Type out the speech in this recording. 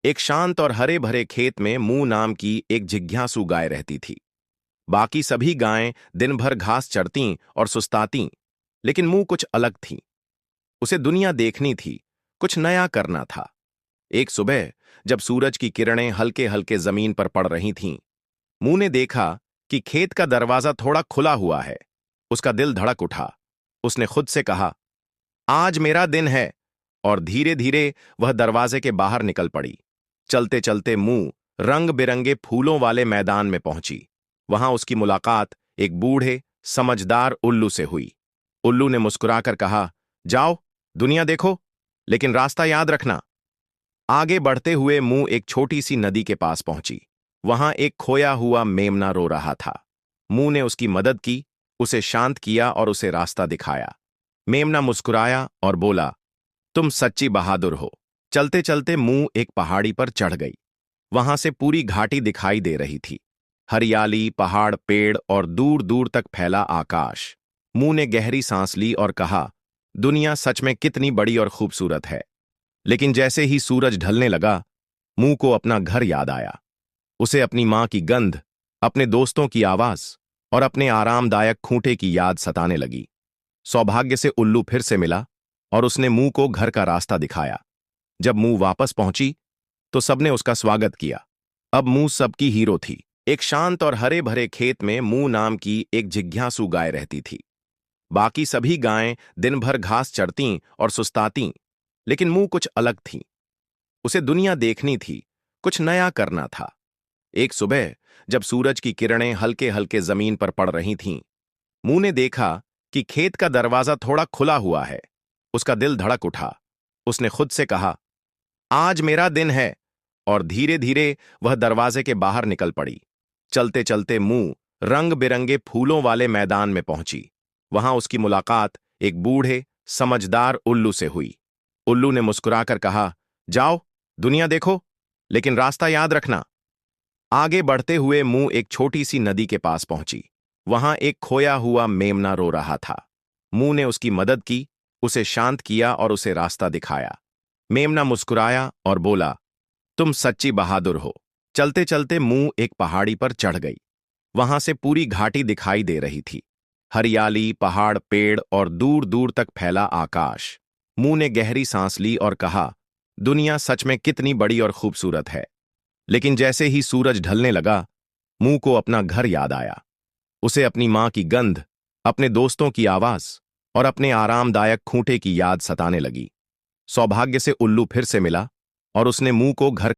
एक शांत और हरे भरे खेत में मूं नाम की एक जिज्ञासु गाय रहती थी। बाकी सभी गायें दिन भर घास चरतीं और सुस्तातीं, लेकिन मूं कुछ अलग थी। उसे दुनिया देखनी थी, कुछ नया करना था। एक सुबह जब सूरज की किरणें हल्के हल्के जमीन पर पड़ रही थीं, मूं ने देखा कि खेत का दरवाजा थोड़ा खुला हुआ है। उसका दिल धड़क उठा। उसने खुद से कहा, आज मेरा दिन है, और धीरे धीरे वह दरवाजे के बाहर निकल पड़ी। चलते चलते मूं रंग बिरंगे फूलों वाले मैदान में पहुंची। वहां उसकी मुलाकात एक बूढ़े समझदार उल्लू से हुई। उल्लू ने मुस्कुराकर कहा, जाओ, दुनिया देखो, लेकिन रास्ता याद रखना। आगे बढ़ते हुए मूं एक छोटी सी नदी के पास पहुंची। वहां एक खोया हुआ मेमना रो रहा था। मूं ने उसकी मदद की, उसे शांत किया और उसे रास्ता दिखाया। मेमना मुस्कुराया और बोला, तुम सच्ची बहादुर हो। चलते चलते मूं एक पहाड़ी पर चढ़ गई। वहां से पूरी घाटी दिखाई दे रही थी। हरियाली, पहाड़, पेड़ और दूर दूर तक फैला आकाश। मूं ने गहरी सांस ली और कहा, दुनिया सच में कितनी बड़ी और खूबसूरत है। लेकिन जैसे ही सूरज ढलने लगा, मूं को अपना घर याद आया। उसे अपनी मां की गंध, अपने दोस्तों की आवाज और अपने आरामदायक खूंटे की याद सताने लगी। सौभाग्य से उल्लू फिर से मिला और उसने मूं को घर का रास्ता दिखाया। जब मूं वापस पहुंची तो सबने उसका स्वागत किया। अब मूं सबकी हीरो थी। एक शांत और हरे भरे खेत में मूं नाम की एक जिज्ञासु गाय रहती थी। बाकी सभी गायें दिन भर घास चरतीं और सुस्तातीं, लेकिन मूं कुछ अलग थी। उसे दुनिया देखनी थी, कुछ नया करना था। एक सुबह जब सूरज की किरणें हल्के हल्के जमीन पर पड़ रही थीं, मूं ने देखा कि खेत का दरवाजा थोड़ा खुला हुआ है। उसका दिल धड़क उठा। उसने खुद से कहा, आज मेरा दिन है, और धीरे धीरे वह दरवाजे के बाहर निकल पड़ी। चलते चलते मूं रंग बिरंगे फूलों वाले मैदान में पहुंची। वहां उसकी मुलाकात एक बूढ़े समझदार उल्लू से हुई। उल्लू ने मुस्कुराकर कहा, जाओ, दुनिया देखो, लेकिन रास्ता याद रखना। आगे बढ़ते हुए मूं एक छोटी सी नदी के पास पहुंची। वहां एक खोया हुआ मेमना रो रहा था। मूं ने उसकी मदद की, उसे शांत किया और उसे रास्ता दिखाया। मेमना मुस्कुराया और बोला, तुम सच्ची बहादुर हो। चलते चलते मूं एक पहाड़ी पर चढ़ गई। वहां से पूरी घाटी दिखाई दे रही थी। हरियाली, पहाड़, पेड़ और दूर दूर तक फैला आकाश। मूं ने गहरी सांस ली और कहा, दुनिया सच में कितनी बड़ी और खूबसूरत है। लेकिन जैसे ही सूरज ढलने लगा, मूं को अपना घर याद आया। उसे अपनी मां की गंध, अपने दोस्तों की आवाज और अपने आरामदायक खूंटे की याद सताने लगी। सौभाग्य से उल्लू फिर से मिला और उसने मूं को घर